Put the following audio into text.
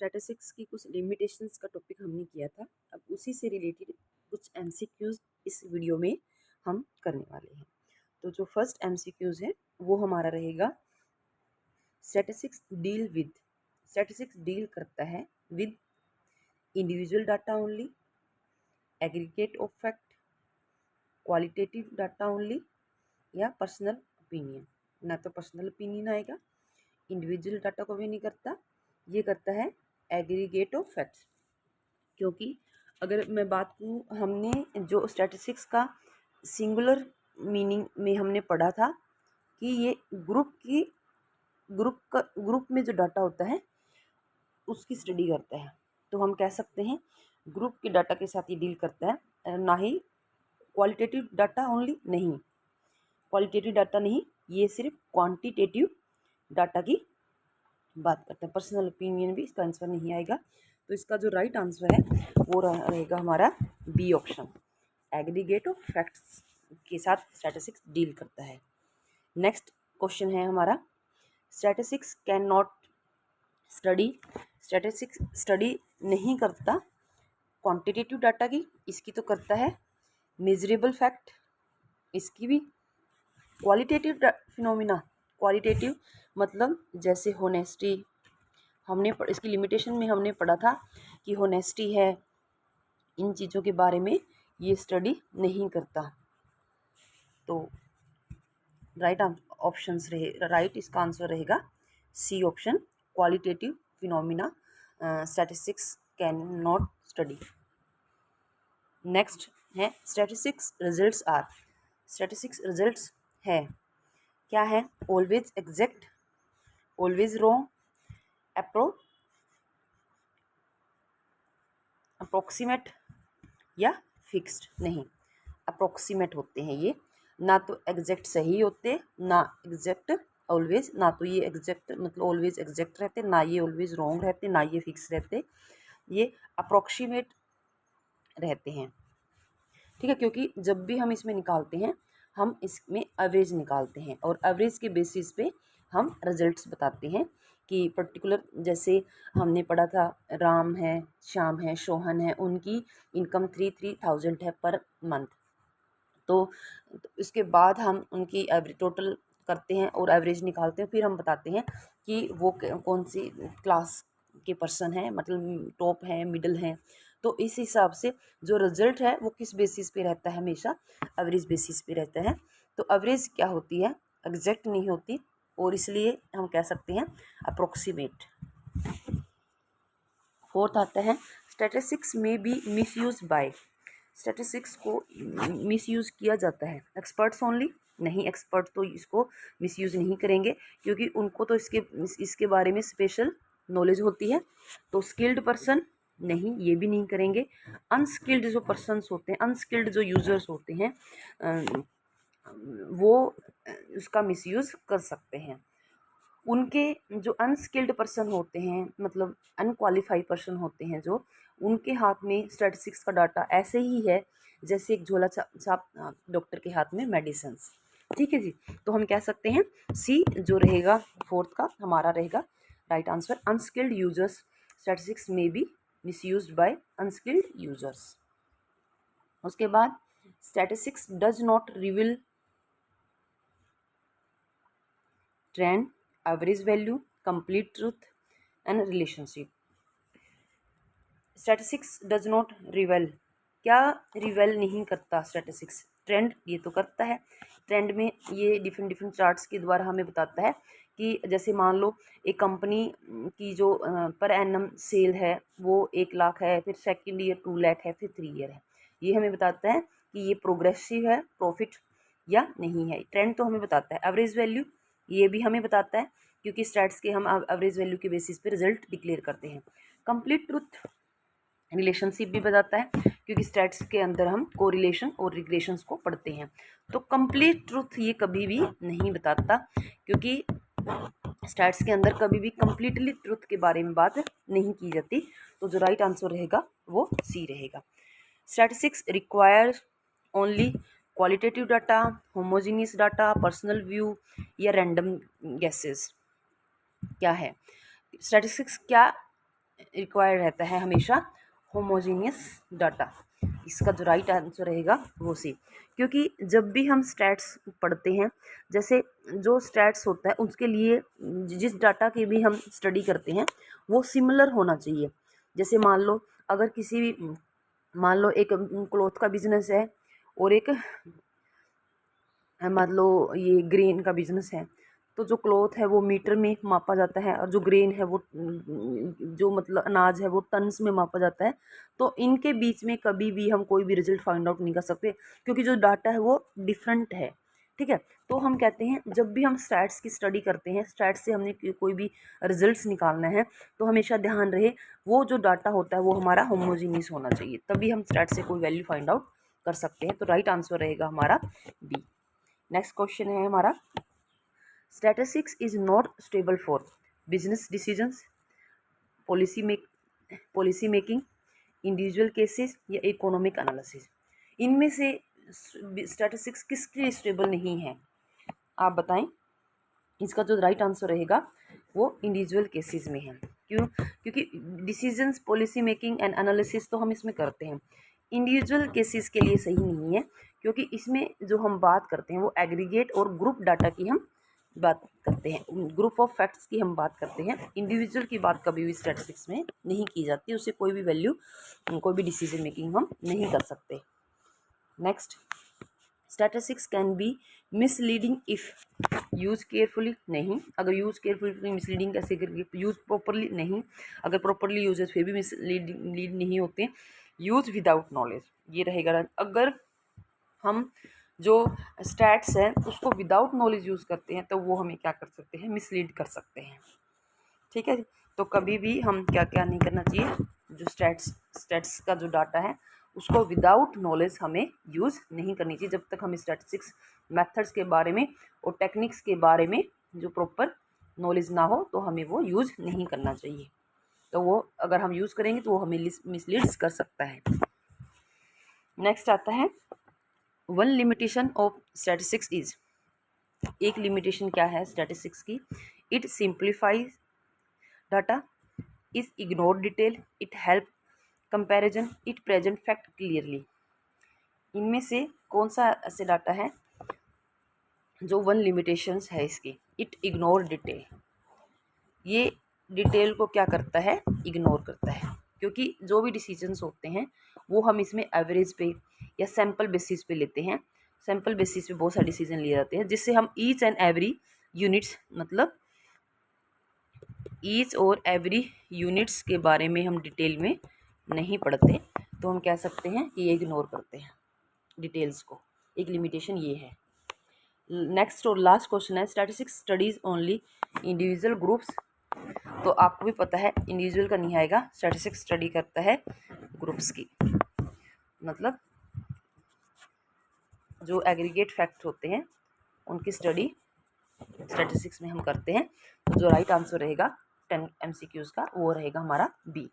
Statistics की कुछ limitations का टॉपिक हमने किया था। अब उसी से रिलेटेड कुछ एमसीक्यूज इस वीडियो में हम करने वाले हैं। तो जो फर्स्ट एमसीक्यूज है वो हमारा रहेगा, स्टैटिस्टिक्स डील करता है with individual data only, aggregate of fact, qualitative data only या पर्सनल ओपिनियन। ना तो पर्सनल ओपिनियन आएगा, इंडिविजुअल डाटा को भी नहीं करता, ये करता है एग्रीगेट ऑफ फैक्ट्स। क्योंकि अगर मैं बात करूँ, हमने जो स्टैटिस्टिक्स का सिंगुलर मीनिंग में हमने पढ़ा था कि ये ग्रुप में जो डाटा होता है उसकी स्टडी करता है। तो हम कह सकते हैं ग्रुप के डाटा के साथ ये डील करता है, ना ही क्वालिटेटिव डाटा ओनली, नहीं क्वालिटेटिव डाटा नहीं, ये सिर्फ क्वांटिटेटिव डाटा की बात करते हैं। पर्सनल ओपिनियन भी इसका आंसर नहीं आएगा। तो इसका जो राइट आंसर है वो रहेगा हमारा B option, aggregate of facts के साथ स्टैटिस्टिक्स डील करता है। नेक्स्ट क्वेश्चन है हमारा, statistics can not statistics study नहीं करता क्वांटिटेटिव डाटा की, इसकी तो करता है मेजरेबल फैक्ट, इसकी भी क्वालिटेटिव फिनोमिना, क्वालिटेटिव मतलब जैसे होनेस्टी, हमने इसकी लिमिटेशन में हमने पढ़ा था कि होनेस्टी है, इन चीज़ों के बारे में ये स्टडी नहीं करता। तो राइट इसका आंसर रहेगा C option, qualitative phenomena statistics can not study. Next है स्टैटिस्टिक्स रिजल्ट्स है, क्या है? Always exact, always wrong, approximate या फिक्स्ड। नहीं, अप्रोक्सीमेट होते हैं ये, ना तो एग्जैक्ट सही होते, ना एग्जैक्ट ऑलवेज, ना तो ये एग्जैक्ट मतलब ऑलवेज एग्जैक्ट रहते, ना ये ऑलवेज रॉन्ग रहते, ना ये फिक्स रहते, ये अप्रोक्सीमेट रहते हैं। ठीक है, क्योंकि जब भी हम इसमें निकालते हैं हम इसमें एवरेज निकालते हैं और एवरेज के बेसिस पे हम रिजल्ट्स बताते हैं कि पर्टिकुलर, जैसे हमने पढ़ा था राम है, श्याम है, सोहन है, उनकी इनकम 3,000 है पर मंथ। तो इसके बाद हम उनकी एवरेज टोटल करते हैं और एवरेज निकालते हैं, फिर हम बताते हैं कि वो कौन सी क्लास के पर्सन हैं, मतलब टॉप हैं, मिडिल हैं। तो इस हिसाब से जो रिजल्ट है वो किस बेसिस पे रहता है? हमेशा एवरेज बेसिस पे रहता है। तो एवरेज क्या होती है? एग्जैक्ट नहीं होती, और इसलिए हम कह सकते हैं अप्रोक्सीमेट। फोर्थ आता है स्टैटिस्टिक्स में बी मिसयूज बाय, स्टैटिस्टिक्स को मिसयूज़ किया जाता है एक्सपर्ट्स ओनली। नहीं, एक्सपर्ट तो इसको मिसयूज़ नहीं करेंगे क्योंकि उनको तो इसके बारे में स्पेशल नॉलेज होती है। तो स्किल्ड पर्सन, नहीं, ये भी नहीं करेंगे। अनस्किल्ड जो पर्सन्स होते हैं, अनस्किल्ड जो यूज़र्स होते हैं, वो उसका मिसयूज़ कर सकते हैं। उनके जो अनस्किल्ड पर्सन होते हैं, मतलब अनक्वालिफाइड पर्सन होते हैं, जो उनके हाथ में स्टैटिस्टिक्स का डाटा ऐसे ही है जैसे एक झोला छाप डॉक्टर के हाथ में मेडिसिन्स। ठीक है जी, तो हम कह सकते हैं सी जो रहेगा फोर्थ का हमारा रहेगा right answer, unskilled users, statistics में be misused by unskilled users. उसके बाद statistics does not reveal trend, average value, complete truth and relationship. Statistics does not reveal, क्या रिवेल नहीं करता स्टैटिस्टिक्स? ट्रेंड ये तो करता है, ट्रेंड में ये डिफरेंट चार्ट्स के द्वारा हमें बताता है कि जैसे मान लो एक कंपनी की जो पर एनम सेल है वो 1 लाख है, फिर सेकेंड ईयर 2 लाख है, फिर 3 ईयर है। ये हमें बताता है कि ये प्रोग्रेसिव है प्रॉफिट या नहीं है। ट्रेंड तो हमें बताता है। एवरेज वैल्यू ये भी हमें बताता है क्योंकि स्टैट्स के हम एवरेज वैल्यू के बेसिस पे रिजल्ट डिक्लेयर करते हैं। कंप्लीट ट्रूथ रिलेशनशिप भी बताता है क्योंकि स्टैट्स के अंदर हम कोरिलेशन और रिग्रेशंस को पढ़ते हैं। तो कंप्लीट ट्रूथ ये कभी भी नहीं बताता क्योंकि स्टैट्स के अंदर कभी भी कंप्लीटली ट्रूथ के बारे में बात नहीं की जाती। तो जो राइट आंसर रहेगा वो सी रहेगा। Statistics require only qualitative data, homogeneous data, personal view या रैंडम गेसेस। क्या है स्टैटिस्टिक्स? क्या रिक्वायर्ड रहता है हमेशा होमोजीनियस डाटा। इसका जो राइट आंसर रहेगा वो सी, क्योंकि जब भी हम स्टैट्स पढ़ते हैं, जैसे जो स्टैट्स होता है उसके लिए जिस डाटा की भी हम स्टडी करते हैं वो सिमिलर होना चाहिए। जैसे मान लो अगर किसी भी, मान लो एक क्लॉथ का बिजनेस है और एक मान लो ये ग्रेन का बिजनेस है, तो जो क्लॉथ है वो मीटर में मापा जाता है और जो ग्रेन है वो जो मतलब अनाज है वो टन्स में मापा जाता है। तो इनके बीच में कभी भी हम कोई भी रिजल्ट फाइंड आउट नहीं कर सकते, क्योंकि जो डाटा है वो डिफरेंट है। ठीक है, तो हम कहते हैं जब भी हम स्टैट्स की स्टडी करते हैं, स्टैट्स से हमने कोई भी रिजल्ट्स निकालना है, तो हमेशा ध्यान रहे वो जो डाटा होता है वो हमारा होमोजीनियस होना चाहिए, तभी हम स्टैट्स से कोई वैल्यू फाइंड आउट कर सकते हैं। तो राइट आंसर रहेगा हमारा बी। नेक्स्ट क्वेश्चन है हमारा, statistics is not stable for business decisions, policy making, individual cases या इकोनॉमिक एनालिसिस। इनमें से स्टैटिस्टिक्स किसके लिए स्टेबल नहीं है, आप बताएं। इसका जो राइट आंसर रहेगा वो इंडिविजुअल केसेस में है। क्यों? क्योंकि decisions, policy making and analysis तो हम इसमें करते हैं, इंडिविजुअल केसेस के लिए सही नहीं है, क्योंकि इसमें जो हम बात करते हैं वो एग्रीगेट और ग्रुप डाटा की हम बात करते हैं, ग्रुप ऑफ फैक्ट्स की हम बात करते हैं। इंडिविजुअल की बात कभी भी स्टैटिस्टिक्स में नहीं की जाती, उससे कोई भी वैल्यू, कोई भी डिसीजन मेकिंग हम नहीं कर सकते। Next, statistics can be misleading if use carefully, नहीं। अगर यूज़ केयरफुली मिसलीडिंग कैसे करेंगे, यूज़ प्रॉपरली, नहीं। अगर प्रॉपरली यूज है फिर भी मिसलीड नहीं होते। यूज़ विदाउट नॉलेज, ये रहेगा। अगर हम जो स्टैट्स है उसको विदाउट नॉलेज यूज़ करते हैं तो वो हमें क्या कर सकते हैं, मिसलीड कर सकते हैं। ठीक है, तो कभी भी हम क्या क्या नहीं करना चाहिए, जो स्टैट्स का जो डाटा है उसको विदाउट नॉलेज हमें यूज़ नहीं करनी चाहिए। जब तक हम स्टैटिस्टिक्स मेथड्स के बारे में और टेक्निक्स के बारे में जो प्रॉपर नॉलेज ना हो तो हमें वो यूज़ नहीं करना चाहिए। तो वो अगर हम यूज़ करेंगे तो वो हमें मिसलीड कर सकता है। नेक्स्ट आता है, one limitation of statistics is, एक लिमिटेशन क्या है स्टैटिस्टिक्स की, it simplifies data, is ignore detail, it help comparison, it present fact clearly. इनमें से कौन सा ऐसे डाटा है जो वन लिमिटेशंस है इसकी, इट इग्नोर डिटेल, ये डिटेल को क्या करता है, इग्नोर करता है, क्योंकि जो भी डिसीजंस होते हैं वो हम इसमें एवरेज पे या सैम्पल बेसिस पे लेते हैं। सैम्पल बेसिस पे बहुत सारे डिसीजन लिए जाते हैं, जिससे हम ईच एंड एवरी यूनिट्स, मतलब ईच और एवरी यूनिट्स के बारे में हम डिटेल में नहीं पढ़ते, तो हम कह सकते हैं कि ये इग्नोर करते हैं डिटेल्स को। एक लिमिटेशन ये है। नेक्स्ट और लास्ट क्वेश्चन है, statistics studies only individual groups. तो आपको भी पता है इंडिविजुअल का नहीं आएगा, स्टैटिस्टिक्स स्टडी करता है ग्रुप्स की, मतलब जो एग्रीगेट फैक्ट होते हैं उनकी स्टडी स्टैटिस्टिक्स में हम करते हैं। तो जो राइट आंसर रहेगा 10 MCQs का वो रहेगा हमारा बी।